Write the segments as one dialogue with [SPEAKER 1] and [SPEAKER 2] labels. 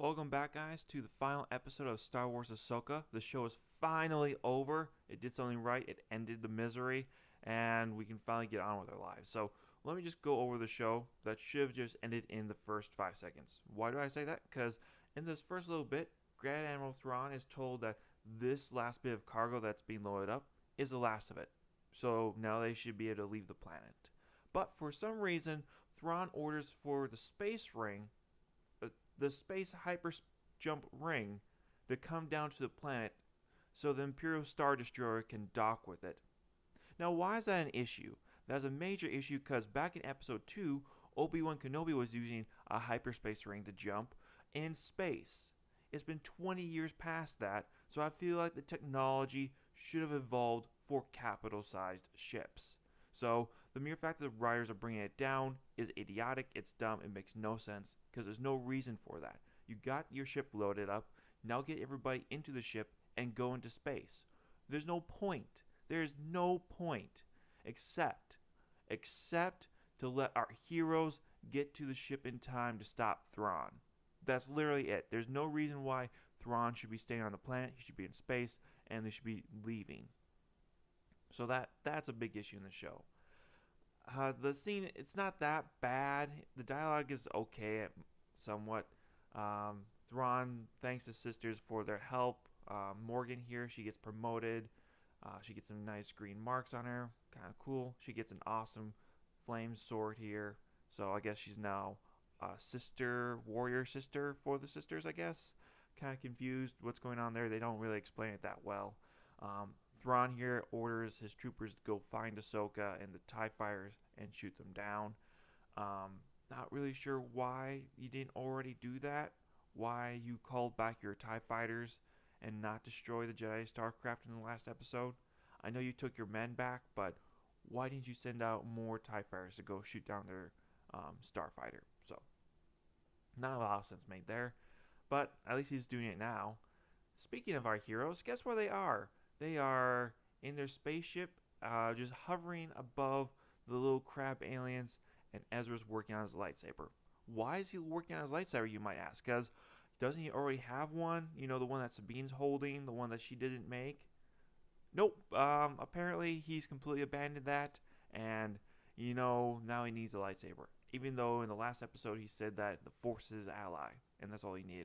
[SPEAKER 1] Welcome back, guys, to the final episode of Star Wars Ahsoka. The show is finally over. It did something right. It ended the misery, and we can finally get on with our lives. So let me just go over the show that should have just ended in the first 5 seconds. Why do I say that? Because in this first little bit, Grand Admiral Thrawn is told that this last bit of cargo that's being loaded up is the last of it. So now they should be able to leave the planet. But for some reason, Thrawn orders for the space ring the space hyper jump ring to come down to the planet so the Imperial Star Destroyer can dock with it. Now, why is that an issue? That's a major issue because back in episode 2, Obi-Wan Kenobi was using a hyperspace ring to jump in space. It's been 20 years past that, so I feel like the technology should have evolved for capital-sized ships. So the mere fact that the writers are bringing it down is idiotic, it's dumb, it makes no sense because there's no reason for that. You got your ship loaded up, now get everybody into the ship and go into space. There's no point. There's no point except except to let our heroes get to the ship in time to stop Thrawn. That's literally it. There's no reason why Thrawn should be staying on the planet. He should be in space and they should be leaving. So that's a big issue in the show. The scene, it's not that bad. The dialogue is okay, somewhat. Thrawn thanks his sisters for their help. Morgan here, she gets promoted. She gets some nice green marks on her, kind of cool. She gets an awesome flame sword here. So I guess she's now a sister, warrior sister for the sisters, I guess. Kind of confused what's going on there. They don't really explain it that well. Thrawn here orders his troopers to go find Ahsoka and the TIE fighters and shoot them down. Not really sure why you didn't already do that. Why you called back your TIE fighters and not destroy the Jedi Starcraft in the last episode. I know you took your men back, but why didn't you send out more TIE fighters to go shoot down their starfighter? So, not a lot of sense made there, but at least he's doing it now. Speaking of our heroes, guess where they are? They are in their spaceship, just hovering above the little crab aliens, and Ezra's working on his lightsaber. Why is he working on his lightsaber, you might ask? Because doesn't he already have one? You know, the one that Sabine's holding, the one that she didn't make? Nope. Apparently, he's completely abandoned that, and, now he needs a lightsaber. Even though in the last episode he said that the Force is his ally, and that's all he needed.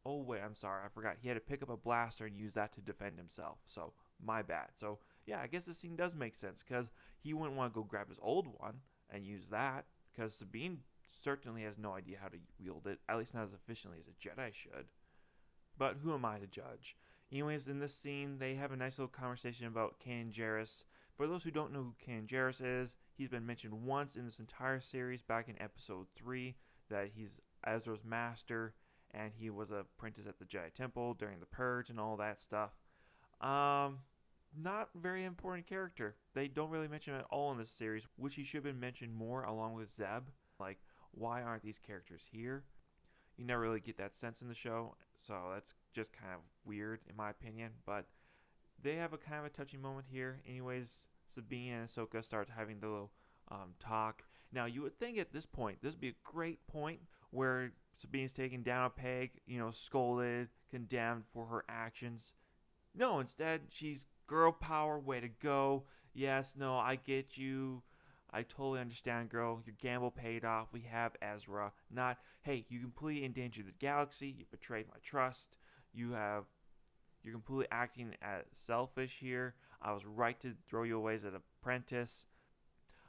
[SPEAKER 1] Oh, wait, I'm sorry, I forgot. He had to pick up a blaster and use that to defend himself, so my bad. So, yeah, I guess this scene does make sense, because he wouldn't want to go grab his old one and use that, because Sabine certainly has no idea how to wield it, at least not as efficiently as a Jedi should. But who am I to judge? Anyways, in this scene, they have a nice little conversation about Kanan Jarrus. For those who don't know who Kanan Jarrus is, he's been mentioned once in this entire series back in episode 3 that he's Ezra's master and he was an apprentice at the Jedi Temple during the Purge and all that stuff. Not very important character. They don't really mention him at all in this series, which he should have been mentioned more along with Zeb. Like, why aren't these characters here? You never really get that sense in the show, so that's just kind of weird in my opinion. But they have a kind of a touching moment here. Anyways, Sabine and Ahsoka start having the little talk. Now, you would think at this point, this would be a great point where Sabine's taken down a peg, scolded, condemned for her actions. No, instead, she's girl power, way to go. Yes, no, I get you. I totally understand, girl. Your gamble paid off. We have Ezra. Not, hey, you completely endangered the galaxy. You betrayed my trust. You're completely acting as selfish here. I was right to throw you away as an apprentice.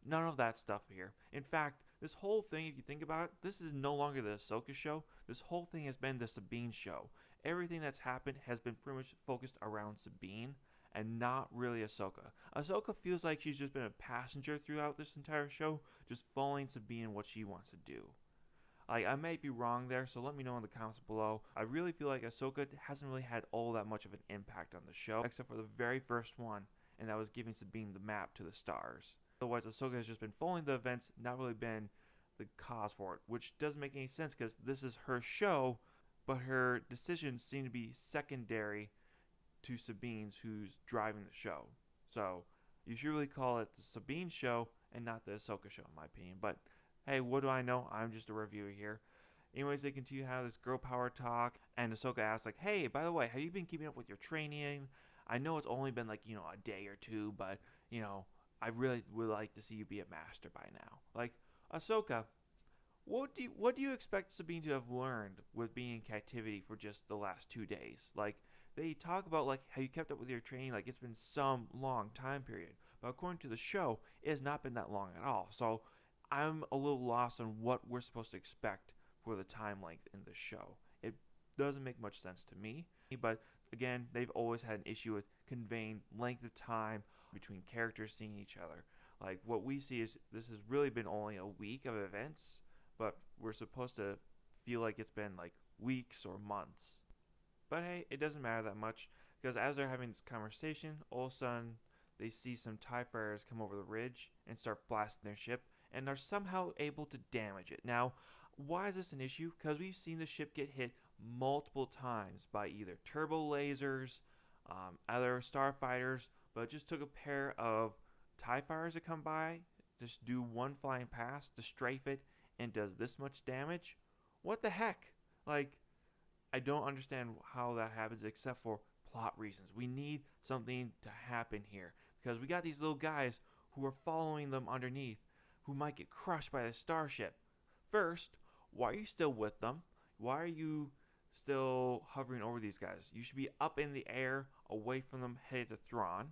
[SPEAKER 1] None of that stuff here. In fact, this whole thing, if you think about it, this is no longer the Ahsoka show. This whole thing has been the Sabine show. Everything that's happened has been pretty much focused around Sabine and not really Ahsoka. Ahsoka feels like she's just been a passenger throughout this entire show, just following Sabine and what she wants to do. I might be wrong there, so let me know in the comments below. I really feel like Ahsoka hasn't really had all that much of an impact on the show, except for the very first one, and that was giving Sabine the map to the stars. Otherwise, Ahsoka has just been following the events, not really been the cause for it, which doesn't make any sense because this is her show, but her decisions seem to be secondary to Sabine's, who's driving the show. So you should really call it the Sabine show and not the Ahsoka show, in my opinion. But hey, what do I know? I'm just a reviewer here. Anyways, they continue to have this girl power talk, and Ahsoka asks like, "Hey, by the way, have you been keeping up with your training? I know it's only been like a day or two, but you know, I really would like to see you be a master by now." Like, Ahsoka, what do you expect Sabine to have learned with being in captivity for just the last 2 days? Like, they talk about like how you kept up with your training, like it's been some long time period, but according to the show, it has not been that long at all. So I'm a little lost on what we're supposed to expect for the time length in the show. It doesn't make much sense to me, but again, they've always had an issue with conveying length of time between characters seeing each other. Like, what we see is this has really been only a week of events, but we're supposed to feel like it's been like weeks or months. But hey, it doesn't matter that much because as they're having this conversation, all of a sudden they see some TIE fighters come over the ridge and start blasting their ship and are somehow able to damage it. Now, why is this an issue? Because we've seen the ship get hit multiple times by either turbo lasers, other starfighters, but it just took a pair of TIE fighters to come by, just do one flying past to strafe it, and does this much damage? What the heck? Like, I don't understand how that happens except for plot reasons. We need something to happen here because we got these little guys who are following them underneath who might get crushed by the starship. First, why are you still with them? Why are you still hovering over these guys? You should be up in the air, away from them, headed to Thrawn.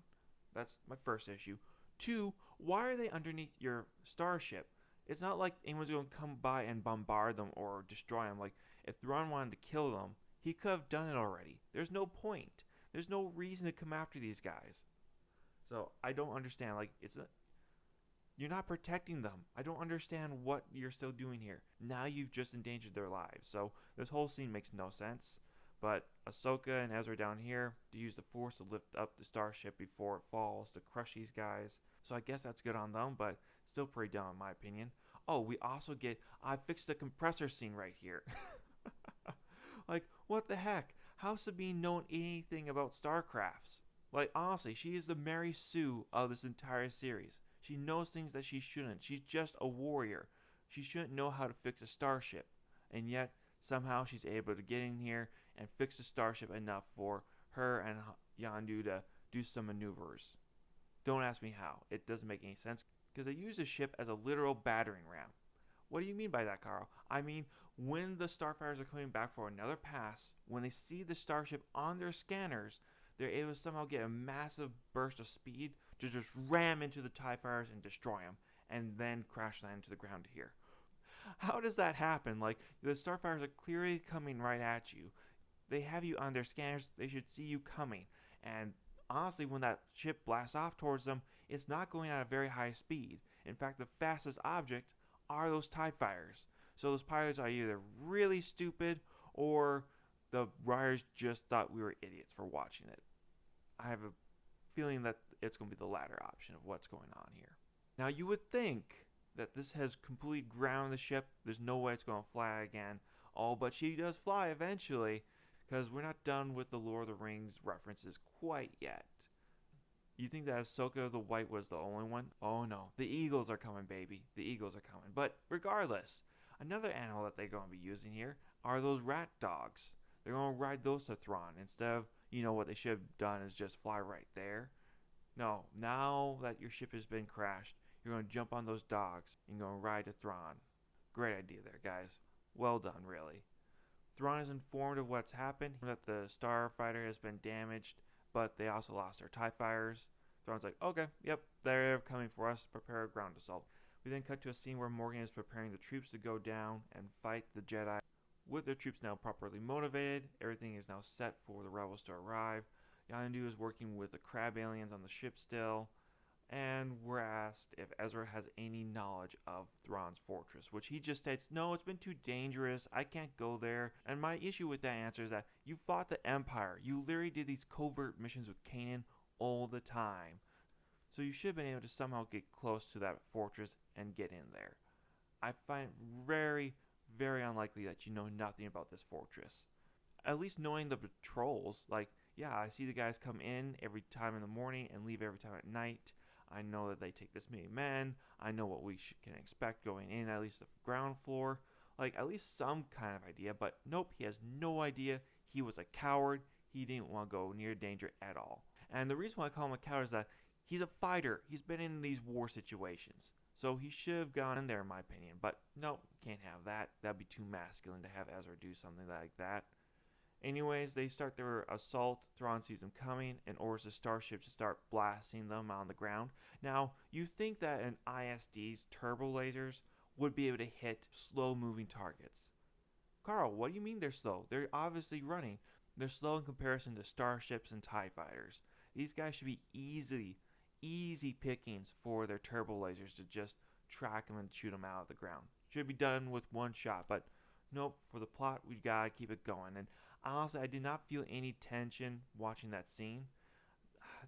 [SPEAKER 1] That's my first issue. Two, why are they underneath your starship? It's not like anyone's going to come by and bombard them or destroy them. Like, if Thrawn wanted to kill them, he could have done it already. There's no point. There's no reason to come after these guys. So I don't understand. Like, you're not protecting them. I don't understand what you're still doing here. Now you've just endangered their lives. So this whole scene makes no sense. But Ahsoka and Ezra down here to use the Force to lift up the starship before it falls to crush these guys. So I guess that's good on them, but still pretty dumb in my opinion. Oh, we also get I fixed the compressor scene right here. Like, what the heck? How's Sabine known anything about StarCrafts? Like, honestly, she is the Mary Sue of this entire series. She knows things that she shouldn't. She's just a warrior. She shouldn't know how to fix a starship. And yet, somehow she's able to get in here and fix the starship enough for her and Yandu to do some maneuvers. Don't ask me how. It doesn't make any sense because they use the ship as a literal battering ram. What do you mean by that, Carl? I mean, when the starfighters are coming back for another pass, when they see the starship on their scanners, they're able to somehow get a massive burst of speed to just ram into the TIE fighters and destroy them, and then crash land into the ground here. How does that happen? Like, the starfighters are clearly coming right at you. They have you on their scanners, they should see you coming. And honestly, when that ship blasts off towards them, it's not going at a very high speed. In fact, the fastest object are those TIE fighters. So those pilots are either really stupid or the writers just thought we were idiots for watching it. I have a feeling that it's going to be the latter option of what's going on here. Now, you would think that this has completely ground the ship. There's no way it's going to fly again. Oh, but she does fly eventually because we're not done with the Lord of the Rings references quite yet. You think that Ahsoka the White was the only one? Oh no, the Eagles are coming, baby. The Eagles are coming. But regardless, another animal that they're going to be using here are those rat dogs. They're going to ride those to Thrawn instead of, what they should have done is just fly right there. No, now that your ship has been crashed, you're going to jump on those dogs and go and ride to Thrawn. Great idea there, guys. Well done, really. Thrawn is informed of what's happened, that the starfighter has been damaged, but they also lost their TIE fighters. Thrawn's like, okay, yep, they're coming for us. Prepare a ground assault. We then cut to a scene where Morgan is preparing the troops to go down and fight the Jedi. With their troops now properly motivated, everything is now set for the rebels to arrive. Yondu is working with the crab aliens on the ship still, and we're asked if Ezra has any knowledge of Thrawn's fortress, which he just states, no, it's been too dangerous, I can't go there. And my issue with that answer is that you fought the Empire. You literally did these covert missions with Kanan all the time. So you should have been able to somehow get close to that fortress and get in there. I find it very, very unlikely that you know nothing about this fortress. At least knowing the patrols, like, yeah, I see the guys come in every time in the morning and leave every time at night. I know that they take this many men. I know what we can expect going in, at least the ground floor. like at least some kind of idea, but nope, he has no idea. He was a coward. He didn't want to go near danger at all. And the reason why I call him a coward is that he's a fighter. He's been in these war situations. So he should have gone in there, in my opinion. But no, can't have that. That'd be too masculine to have Ezra do something like that. Anyways, they start their assault. Thrawn sees them coming and orders the starship to start blasting them on the ground. Now, you think that an ISD's turbo lasers would be able to hit slow moving targets. Carl, what do you mean they're slow? They're obviously running. They're slow in comparison to starships and TIE fighters. These guys should be easy pickings for their turbo lasers to just track them and shoot them out of the ground. Should be done with one shot, but nope, for the plot, we gotta keep it going. And honestly, I did not feel any tension watching that scene.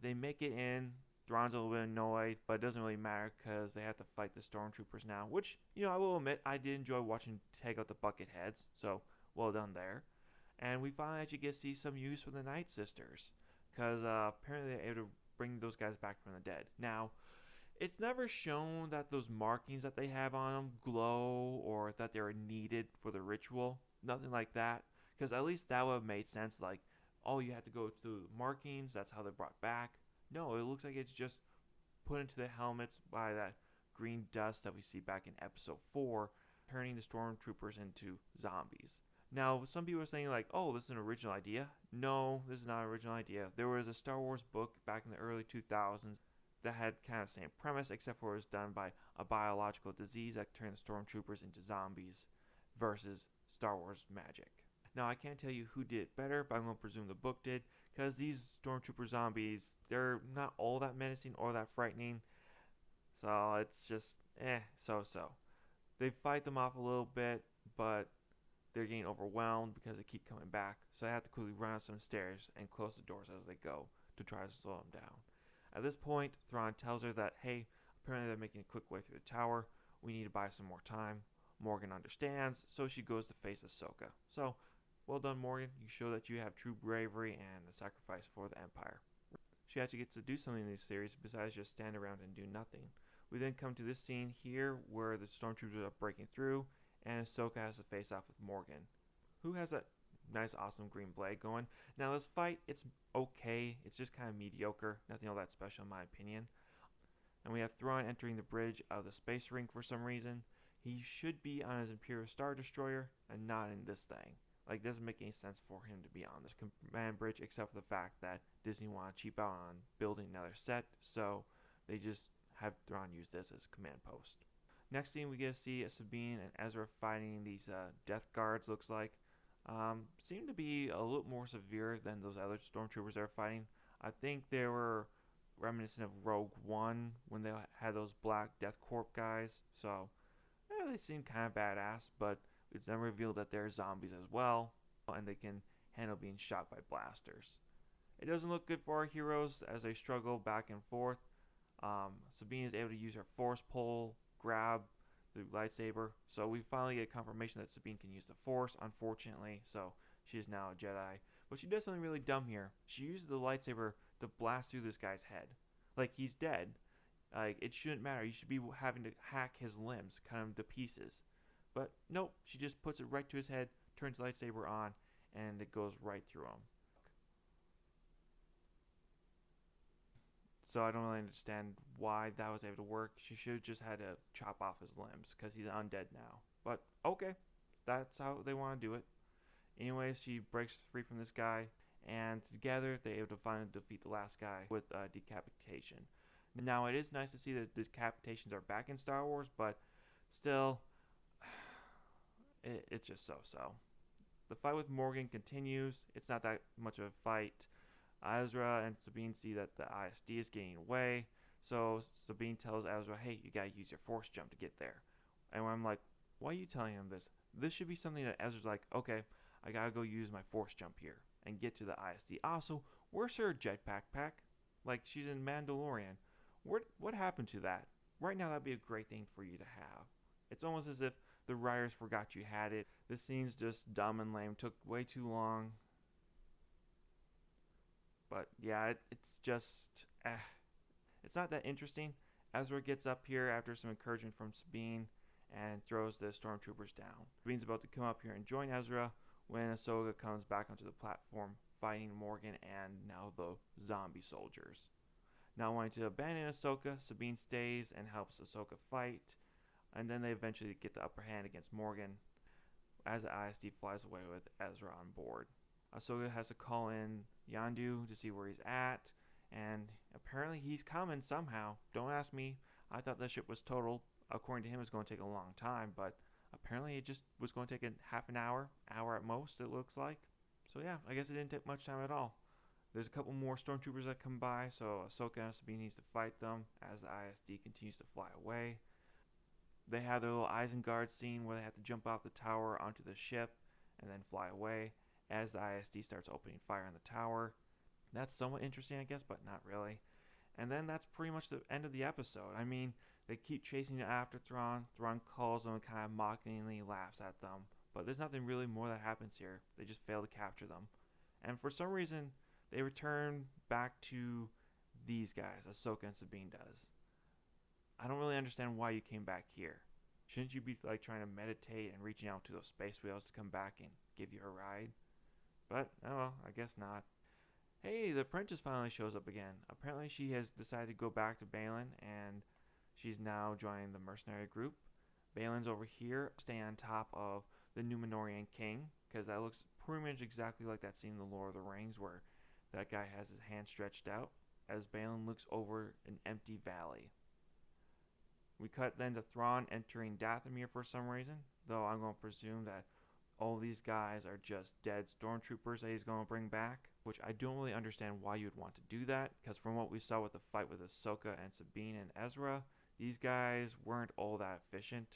[SPEAKER 1] They make it in. Thrawn's a little bit annoyed, but it doesn't really matter because they have to fight the stormtroopers now. Which, I will admit, I did enjoy watching take out the bucket heads. So, well done there. And we finally actually get to see some use for the Night Sisters. Because apparently they're able to bring those guys back from the dead. Now, it's never shown that those markings that they have on them glow or that they're needed for the ritual. Nothing like that. Because at least that would have made sense. Like, oh, you have to go to the markings. That's how they're brought back. No, it looks like it's just put into the helmets by that green dust that we see back in episode 4, turning the stormtroopers into zombies. Now, some people are saying like, oh, this is an original idea. No, this is not an original idea. There was a Star Wars book back in the early 2000s that had kind of the same premise, except for it was done by a biological disease that turned the stormtroopers into zombies versus Star Wars magic. Now, I can't tell you who did it better, but I'm going to presume the book did, because these stormtrooper zombies, they're not all that menacing or that frightening. So it's just, so. They fight them off a little bit, but they're getting overwhelmed because they keep coming back. So they have to quickly run up some stairs and close the doors as they go to try to slow them down. At this point, Thrawn tells her that, hey, apparently they're making a quick way through the tower. We need to buy some more time. Morgan understands, so she goes to face Ahsoka. So, well done, Morgan. You show that you have true bravery and the sacrifice for the Empire. She actually gets to do something in this series besides just stand around and do nothing. We then come to this scene here where the stormtroopers are breaking through, and Ahsoka has to face off with Morgan, who has that nice, awesome green blade going. Now, this fight, it's okay. It's just kind of mediocre. Nothing all that special, in my opinion. And we have Thrawn entering the bridge of the space rink for some reason. He should be on his Imperial Star Destroyer and not in this thing. Like, it doesn't make any sense for him to be on this command bridge, except for the fact that Disney wanted to cheap out on building another set, so they just have Thrawn use this as command post. Next scene, we get to see Sabine and Ezra fighting these death guards, looks like. Seem to be a little more severe than those other stormtroopers they're fighting. I think they were reminiscent of Rogue One when they had those black Death Corp guys, so they seem kind of badass, but it's then revealed that they're zombies as well, and they can handle being shot by blasters. It doesn't look good for our heroes as they struggle back and forth. Sabine is able to use her force pull, grab the lightsaber, so we finally get confirmation that Sabine can use the force, unfortunately, so she is now a Jedi. But she does something really dumb here. She uses the lightsaber to blast through this guy's head. Like, he's dead. Like, it shouldn't matter. You should be having to hack his limbs, cut him to pieces. But nope, she just puts it right to his head, turns the lightsaber on, and it goes right through him. So I don't really understand why that was able to work. She should have just had to chop off his limbs because he's undead now. But okay, that's how they want to do it. Anyways, she breaks free from this guy, and together they're able to finally defeat the last guy with decapitation. Now, it is nice to see that decapitations are back in Star Wars, but still, it's just so-so. The fight with Morgan continues. It's not that much of a fight. Ezra and Sabine see that the ISD is getting away, so Sabine tells Ezra, hey, you gotta use your force jump to get there. And I'm like, why are you telling him this? This should be something that Ezra's like, okay, I gotta go use my force jump here and get to the ISD. Also, where's her jetpack pack? Like, she's in Mandalorian. What happened to that? Right now, that'd be a great thing for you to have. It's almost as if the writers forgot you had it. This scene's just dumb and lame. Took way too long. But yeah, it's just, it's not that interesting. Ezra gets up here after some encouragement from Sabine, and throws the stormtroopers down. Sabine's about to come up here and join Ezra when Ahsoka comes back onto the platform fighting Morgan and now the zombie soldiers. Not wanting to abandon Ahsoka, Sabine stays and helps Ahsoka fight, and then they eventually get the upper hand against Morgan as the ISD flies away with Ezra on board. Ahsoka has to call in Yandu to see where he's at, and apparently he's coming somehow. Don't ask me. I thought that ship was total. According to him, it's going to take a long time, but apparently it just was going to take a half an hour at most, it looks like. So yeah, I guess it didn't take much time at all. There's a couple more stormtroopers that come by, so Ahsoka and Sabine needs to fight them as the ISD continues to fly away. They have their little Isengard scene where they have to jump off the tower onto the ship and then fly away as the ISD starts opening fire on the tower. That's somewhat interesting, I guess, but not really. And then that's pretty much the end of the episode. I mean, they keep chasing after Thrawn. Thrawn calls them and kind of mockingly laughs at them. But there's nothing really more that happens here. They just fail to capture them. And for some reason, they return back to these guys, Ahsoka and Sabine does. I don't really understand why you came back here. Shouldn't you be like trying to meditate and reaching out to those space whales to come back and give you a ride? But, oh well, I guess not. Hey, the apprentice finally shows up again. Apparently she has decided to go back to Balin, and she's now joining the mercenary group. Balin's over here, staying on top of the Numenorian king, because that looks pretty much exactly like that scene in The Lord of the Rings where that guy has his hand stretched out as Balin looks over an empty valley. We cut then to Thrawn entering Dathomir for some reason, though I'm going to presume that all these guys are just dead stormtroopers that he's going to bring back, which I don't really understand why you'd want to do that, because from what we saw with the fight with Ahsoka and Sabine and Ezra, these guys weren't all that efficient.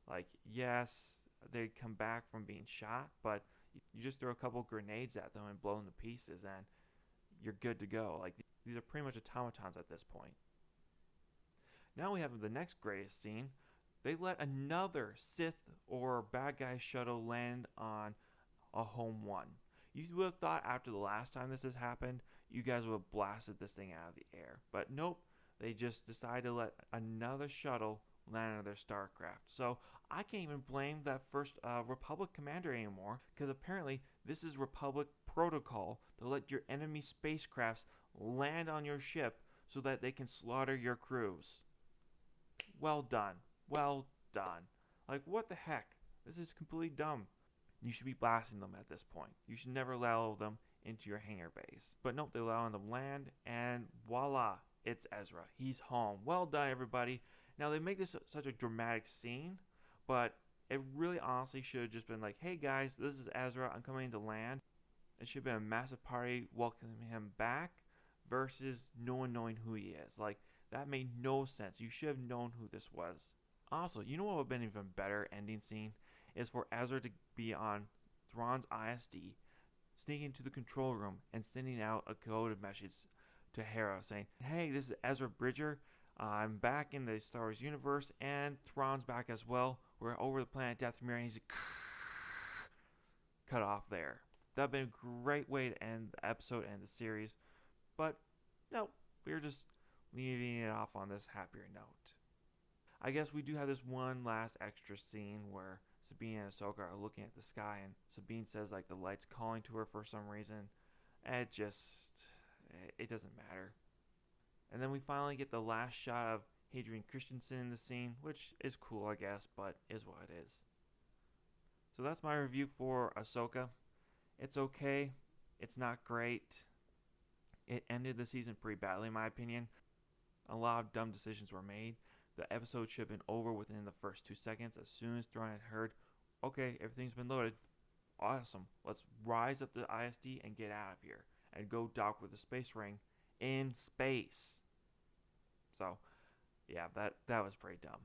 [SPEAKER 1] Like, yes, they'd come back from being shot, but you just throw a couple grenades at them and blow them to pieces, and you're good to go. Like, these are pretty much automatons at this point. Now we have the next greatest scene. They let another Sith or bad guy shuttle land on a home one. You would have thought after the last time this has happened, you guys would have blasted this thing out of the air. But nope, they just decided to let another shuttle land on their starcraft. So I can't even blame that first Republic commander anymore, because apparently this is Republic protocol to let your enemy spacecrafts land on your ship so that they can slaughter your crews. Well done. Well done. Like, what the heck? This is completely dumb. You should be blasting them at this point. You should never allow them into your hangar base. But nope, they allow them to land, and voila, it's Ezra. He's home. Well done, everybody. Now, they make this such a dramatic scene, but it really honestly should have just been like, hey guys, this is Ezra. I'm coming to land. It should have been a massive party welcoming him back versus no one knowing who he is. Like, that made no sense. You should have known who this was. Also, you know what would have been an even better ending scene? Is for Ezra to be on Thrawn's ISD, sneaking into the control room and sending out a coded message to Hera saying, hey, this is Ezra Bridger. I'm back in the Star Wars universe, and Thrawn's back as well. We're over the planet Dathomir, and he's like, cut off there. That would have been a great way to end the episode and the series. But, no, we're just leaving it off on this happier note. I guess we do have this one last extra scene where Sabine and Ahsoka are looking at the sky, and Sabine says like the light's calling to her for some reason. And it doesn't matter. And then we finally get the last shot of Hadrian Christensen in the scene, which is cool, I guess, but is what it is. So that's my review for Ahsoka. It's okay. It's not great. It ended the season pretty badly, in my opinion. A lot of dumb decisions were made. The episode should have been over within the first 2 seconds. As soon as Thrawn had heard, okay, everything's been loaded. Awesome. Let's rise up the ISD and get out of here. And go dock with the space ring in space. So, yeah, that was pretty dumb.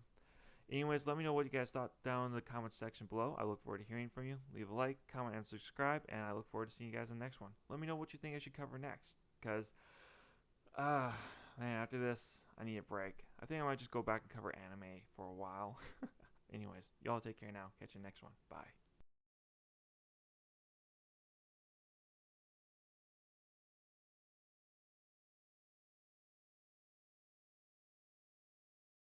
[SPEAKER 1] Anyways, let me know what you guys thought down in the comments section below. I look forward to hearing from you. Leave a like, comment, and subscribe. And I look forward to seeing you guys in the next one. Let me know what you think I should cover next. Because, man, after this, I need a break. I think I might just go back and cover anime for a while. Anyways, y'all take care now. Catch you next one. Bye.